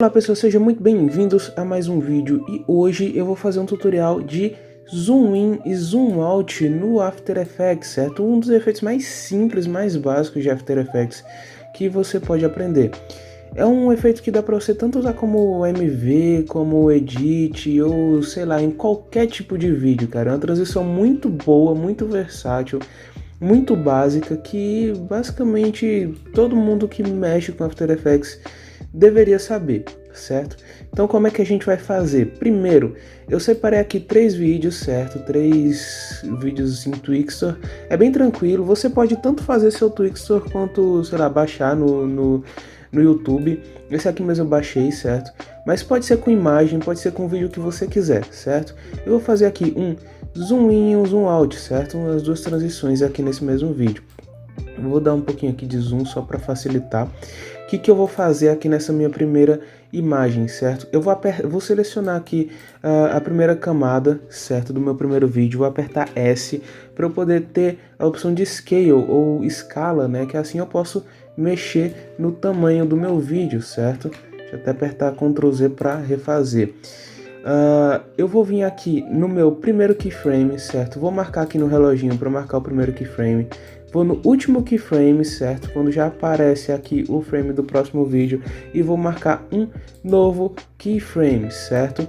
Olá pessoal, sejam muito bem-vindos a mais um vídeo e hoje eu vou fazer um tutorial de zoom in e zoom out no After Effects, certo? Um dos efeitos mais simples, mais básicos de After Effects que você pode aprender. É um efeito que dá para você tanto usar como MV, como Edit ou sei lá, em qualquer tipo de vídeo, cara. É uma transição muito boa, muito versátil, muito básica que basicamente todo mundo que mexe com After Effects deveria saber, certo? Então como é que a gente vai fazer? Primeiro, eu separei aqui 3 vídeos, certo? 3 vídeos em Twixtor. É bem tranquilo, você pode tanto fazer seu Twixtor quanto, sei lá, baixar no YouTube. Esse aqui mesmo eu baixei, certo? Mas pode ser com imagem, pode ser com o vídeo que você quiser, certo? Eu vou fazer aqui um zoom in e um zoom out, certo? As duas transições aqui nesse mesmo vídeo. Eu vou dar um pouquinho aqui de zoom só para facilitar. O que eu vou fazer aqui nessa minha primeira imagem, certo? Eu vou selecionar aqui a primeira camada, certo? Do meu primeiro vídeo, vou apertar S para eu poder ter a opção de Scale ou escala, né? Que assim eu posso mexer no tamanho do meu vídeo, certo? Deixa eu até apertar Ctrl Z para refazer. Eu vou vir aqui no meu primeiro keyframe, certo? Vou marcar aqui no reloginho para marcar o primeiro keyframe. Vou no último keyframe, certo? Quando já aparece aqui o frame do próximo vídeo. E vou marcar um novo keyframe, certo?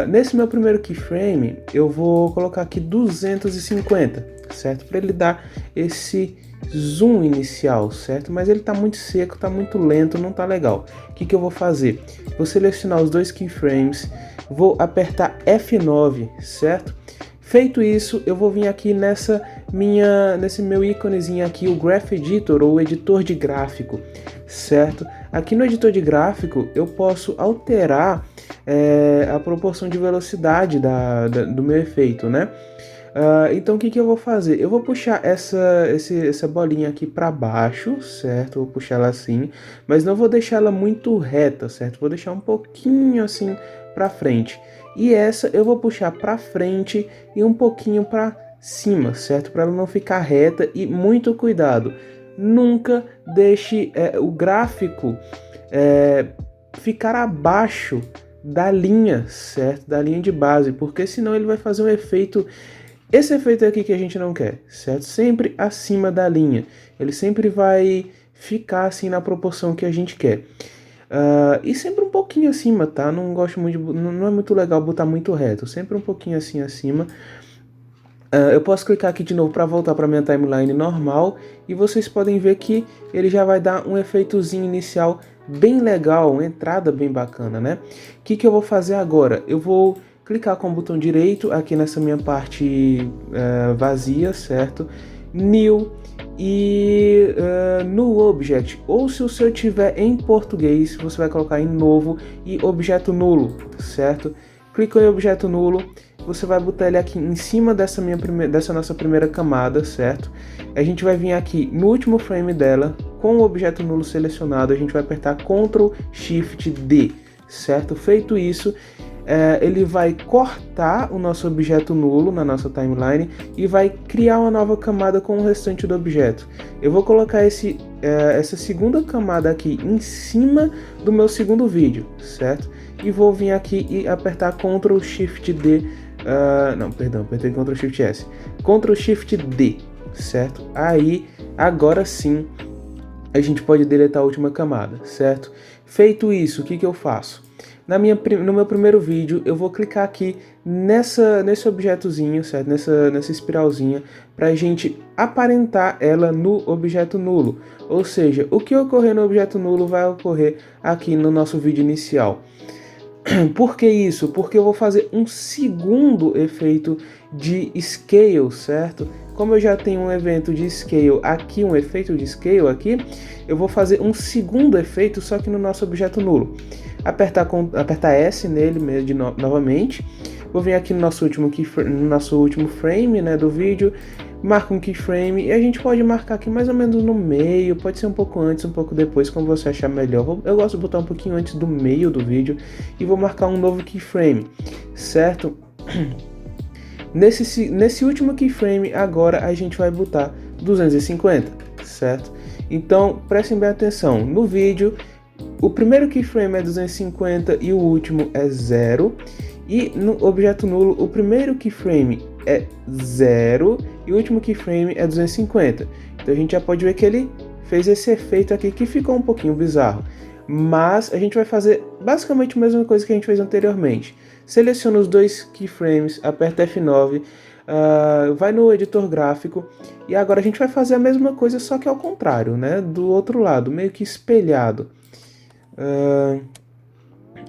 Nesse meu primeiro keyframe, eu vou colocar aqui 250, certo? Para ele dar esse zoom inicial, certo? Mas ele tá muito seco, tá muito lento, não tá legal. O que eu vou fazer? Vou selecionar os dois keyframes, vou apertar F9, certo? Feito isso, eu vou vir aqui nesse meu íconezinho aqui, o Graph Editor ou editor de gráfico, certo? Aqui no editor de gráfico eu posso alterar a proporção de velocidade do meu efeito, né? Então o que eu vou fazer? Eu vou puxar essa bolinha aqui para baixo, certo? Vou puxar ela assim, mas não vou deixar ela muito reta, certo? Vou deixar um pouquinho assim para frente. E essa eu vou puxar para frente e um pouquinho para cima, certo? Para ela não ficar reta e muito cuidado. Nunca deixe o gráfico ficar abaixo da linha, certo? Da linha de base, porque senão ele vai fazer um efeito. Esse efeito aqui que a gente não quer, certo? Sempre acima da linha. Ele sempre vai ficar assim na proporção que a gente quer. E sempre um pouquinho acima, tá? Não gosto muito, não é muito legal botar muito reto. Sempre um pouquinho assim acima. Eu posso clicar aqui de novo para voltar para minha timeline normal. E vocês podem ver que ele já vai dar um efeitozinho inicial bem legal, uma entrada bem bacana, né? O que eu vou fazer agora? Eu vou clicar com o botão direito aqui nessa minha parte vazia, certo? New e no Object, ou se o seu tiver em português, você vai colocar em novo e objeto nulo, certo? Clica em objeto nulo, você vai botar ele aqui em cima dessa nossa primeira camada, certo? A gente vai vir aqui no último frame dela, com o objeto nulo selecionado, a gente vai apertar Ctrl Shift D, certo? Feito isso, ele vai cortar o nosso objeto nulo na nossa timeline e vai criar uma nova camada com o restante do objeto. Eu vou colocar essa segunda camada aqui em cima do meu segundo vídeo, certo? E vou vir aqui e apertar Ctrl Shift D, apertei Ctrl Shift S, Ctrl Shift D, certo? Aí, agora sim, a gente pode deletar a última camada, certo? Feito isso, o que eu faço? No meu primeiro vídeo, eu vou clicar aqui nesse objetozinho, certo? Nessa espiralzinha, para a gente aparentar ela no objeto nulo. Ou seja, o que ocorrer no objeto nulo vai ocorrer aqui no nosso vídeo inicial. Por que isso? Porque eu vou fazer um segundo efeito de scale, certo? Como eu já tenho um evento de scale aqui, um efeito de scale aqui, eu vou fazer um segundo efeito, só que no nosso objeto nulo. Apertar S nele novamente. Vou vir aqui no nosso último frame, né, do vídeo, marca um keyframe e a gente pode marcar aqui mais ou menos no meio, pode ser um pouco antes, um pouco depois, como você achar melhor. Eu gosto de botar um pouquinho antes do meio do vídeo e vou marcar um novo keyframe, certo? Nesse último keyframe, agora a gente vai botar 250, certo? Então, prestem bem atenção. No vídeo, o primeiro keyframe é 250 e o último é 0. E no objeto nulo, o primeiro keyframe é 0 e o último keyframe é 250. Então a gente já pode ver que ele fez esse efeito aqui que ficou um pouquinho bizarro. Mas a gente vai fazer basicamente a mesma coisa que a gente fez anteriormente. Seleciona os dois keyframes, aperta F9, vai no editor gráfico e agora a gente vai fazer a mesma coisa, só que ao contrário, né? Do outro lado, meio que espelhado.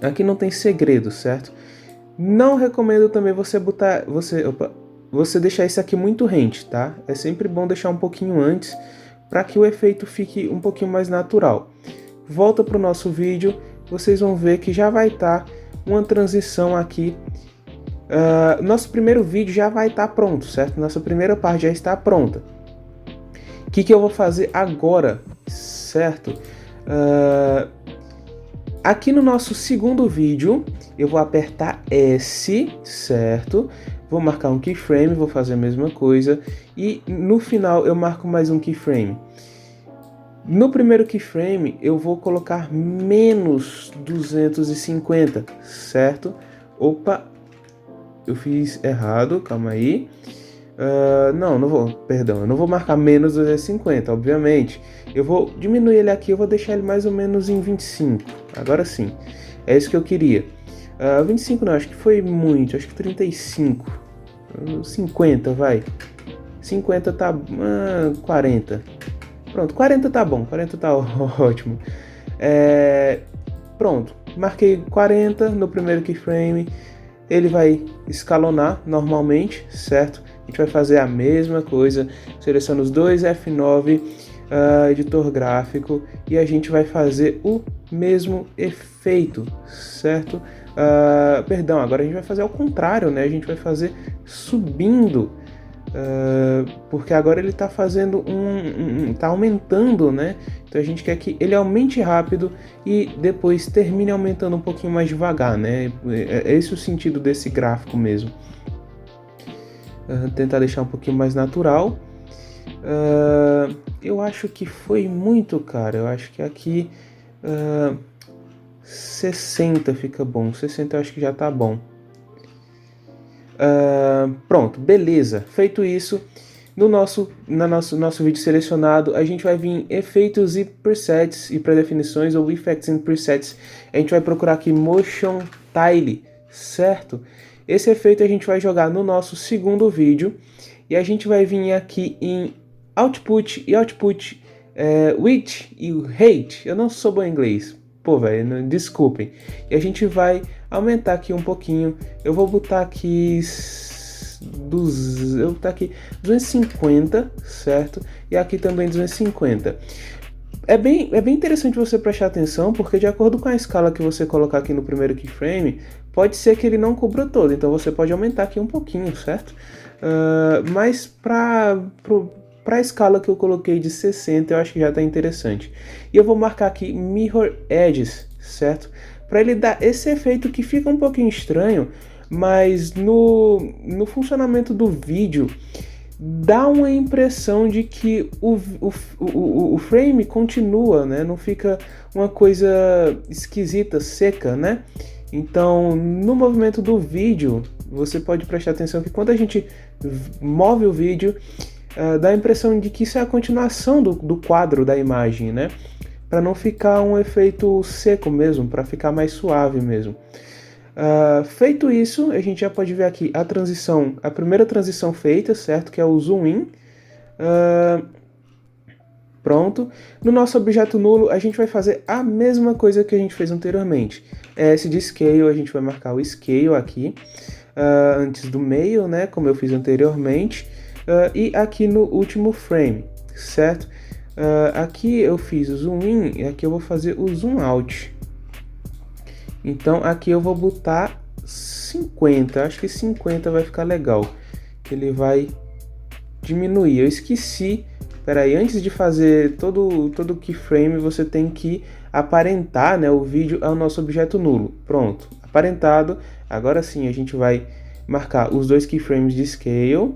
Aqui não tem segredo, certo? Não recomendo também você deixar isso aqui muito rente, tá? É sempre bom deixar um pouquinho antes para que o efeito fique um pouquinho mais natural. Volta para o nosso vídeo, vocês vão ver que já vai estar uma transição aqui. Nosso primeiro vídeo já vai estar pronto, certo? Nossa primeira parte já está pronta. O que eu vou fazer agora, certo? Aqui no nosso segundo vídeo, eu vou apertar S, certo? Vou marcar um keyframe, vou fazer a mesma coisa. E no final eu marco mais um keyframe. No primeiro keyframe, eu vou colocar menos 250, certo? Opa, eu fiz errado, calma aí. Eu não vou marcar menos 250, obviamente. Eu vou diminuir ele aqui, eu vou deixar ele mais ou menos em 25. Agora sim, é isso que eu queria. 25 não, acho que foi muito, acho que 35. 50, vai. 50 tá... 40. Pronto, 40 tá bom, 40 tá ótimo. Pronto, marquei 40 no primeiro keyframe. Ele vai escalonar normalmente, certo? A gente vai fazer a mesma coisa, seleciona os dois F9, editor gráfico, e a gente vai fazer o mesmo efeito, certo? Perdão, agora a gente vai fazer ao contrário, né? A gente vai fazer subindo, porque agora ele está fazendo tá aumentando, né? Então a gente quer que ele aumente rápido e depois termine aumentando um pouquinho mais devagar, né? É esse o sentido desse gráfico mesmo. Tentar deixar um pouquinho mais natural. Eu acho que foi muito, cara. Eu acho que aqui 60 fica bom. 60 eu acho que já tá bom. Pronto, beleza. Feito isso, no nosso vídeo selecionado, a gente vai vir em efeitos e presets e pré-definições, ou effects and presets. A gente vai procurar aqui motion tile, certo? Esse efeito a gente vai jogar no nosso segundo vídeo e a gente vai vir aqui em output e output width e height. Eu não sou bom em inglês. Pô, velho, desculpem. E a gente vai aumentar aqui um pouquinho. Eu vou botar aqui 250, certo? E aqui também 250. É bem interessante você prestar atenção, porque de acordo com a escala que você colocar aqui no primeiro keyframe, pode ser que ele não cubra todo. Então você pode aumentar aqui um pouquinho, certo? Mas para a escala que eu coloquei de 60, eu acho que já está interessante. E eu vou marcar aqui Mirror Edges, certo? Para ele dar esse efeito que fica um pouquinho estranho, mas no funcionamento do vídeo dá uma impressão de que o frame continua, né? Não fica uma coisa esquisita, seca, né? Então, no movimento do vídeo, você pode prestar atenção que quando a gente move o vídeo, dá a impressão de que isso é a continuação do quadro da imagem, né? Para não ficar um efeito seco mesmo, para ficar mais suave mesmo. Feito isso, a gente já pode ver aqui a primeira transição feita, certo? Que é o zoom in. Pronto. No nosso objeto nulo, a gente vai fazer a mesma coisa que a gente fez anteriormente. Esse de scale, a gente vai marcar o scale aqui, antes do meio, né? Como eu fiz anteriormente. E aqui no último frame, certo? Aqui eu fiz o zoom in e aqui eu vou fazer o zoom out. Então aqui eu vou botar 50, acho que 50 vai ficar legal, que ele vai diminuir. Eu esqueci, peraí, antes de fazer todo keyframe você tem que aparentar, né, o vídeo ao nosso objeto nulo. Pronto, aparentado. Agora sim a gente vai marcar os dois keyframes de scale.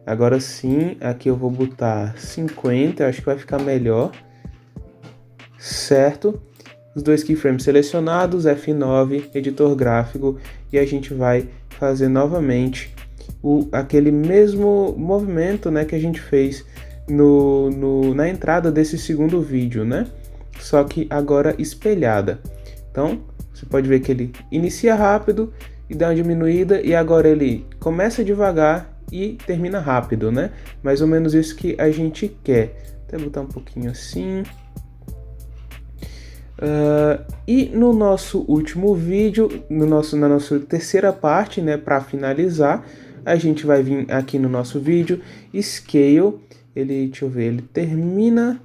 Agora sim, aqui eu vou botar 50, acho que vai ficar melhor, certo? os dois keyframes selecionados, F9, editor gráfico, e a gente vai fazer novamente aquele mesmo movimento, né, que a gente fez na entrada desse segundo vídeo, né? Só que agora espelhada. Então, você pode ver que ele inicia rápido e dá uma diminuída, e agora ele começa devagar e termina rápido, né? Mais ou menos isso que a gente quer. Até botar um pouquinho assim. E no nosso último vídeo, na nossa terceira parte, né, para finalizar, a gente vai vir aqui no nosso vídeo, Scale, deixa eu ver, ele termina...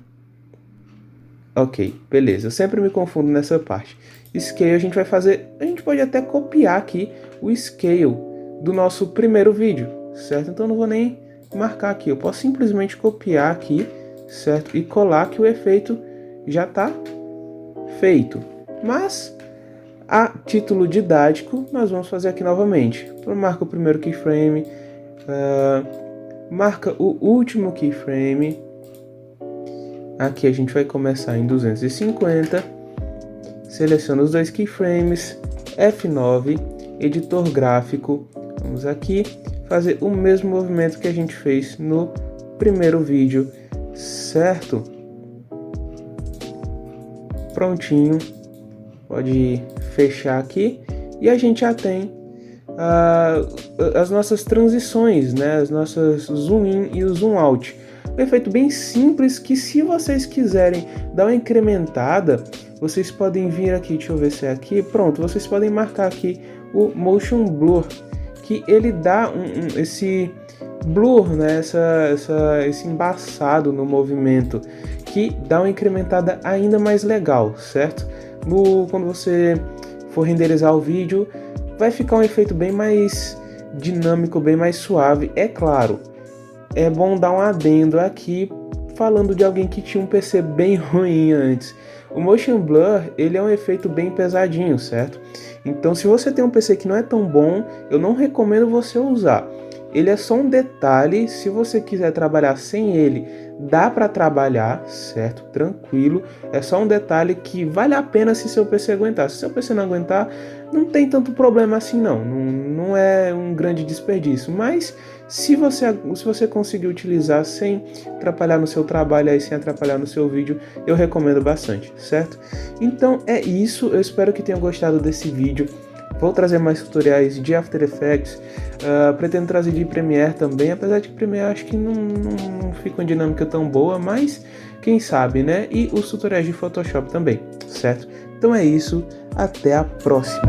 Ok, beleza, eu sempre me confundo nessa parte. Scale a gente pode até copiar aqui o Scale do nosso primeiro vídeo, certo? Então eu não vou nem marcar aqui, eu posso simplesmente copiar aqui, certo? E colar que o efeito já está feito. Mas, a título didático, nós vamos fazer aqui novamente. Então, marca o primeiro keyframe, marca o último keyframe. Aqui a gente vai começar em 250, seleciona os dois keyframes, F9, editor gráfico, vamos aqui fazer o mesmo movimento que a gente fez no primeiro vídeo, certo? Prontinho, pode fechar aqui e a gente já tem as nossas transições, né? As nossas zoom in e o zoom out. Um efeito bem simples que, se vocês quiserem dar uma incrementada, vocês podem vir aqui, deixa eu ver se é aqui, pronto, vocês podem marcar aqui o Motion Blur, que ele dá esse blur, né, esse embaçado no movimento, que dá uma incrementada ainda mais legal, certo? Quando você for renderizar o vídeo, vai ficar um efeito bem mais dinâmico, bem mais suave, é claro. É bom dar um adendo aqui, falando de alguém que tinha um PC bem ruim antes. O Motion Blur, ele é um efeito bem pesadinho, certo? Então, se você tem um PC que não é tão bom, eu não recomendo você usar. Ele é só um detalhe, se você quiser trabalhar sem ele, dá para trabalhar, certo? Tranquilo. É só um detalhe que vale a pena se seu PC aguentar. Se seu PC não aguentar, não tem tanto problema assim não. Não é um grande desperdício. Mas se você conseguir utilizar sem atrapalhar no seu trabalho, aí, sem atrapalhar no seu vídeo, eu recomendo bastante, certo? Então é isso. Eu espero que tenham gostado desse vídeo. Vou trazer mais tutoriais de After Effects, pretendo trazer de Premiere também, apesar de que Premiere acho que não fica uma dinâmica tão boa, mas quem sabe, né? E os tutoriais de Photoshop também, certo? Então é isso, até a próxima!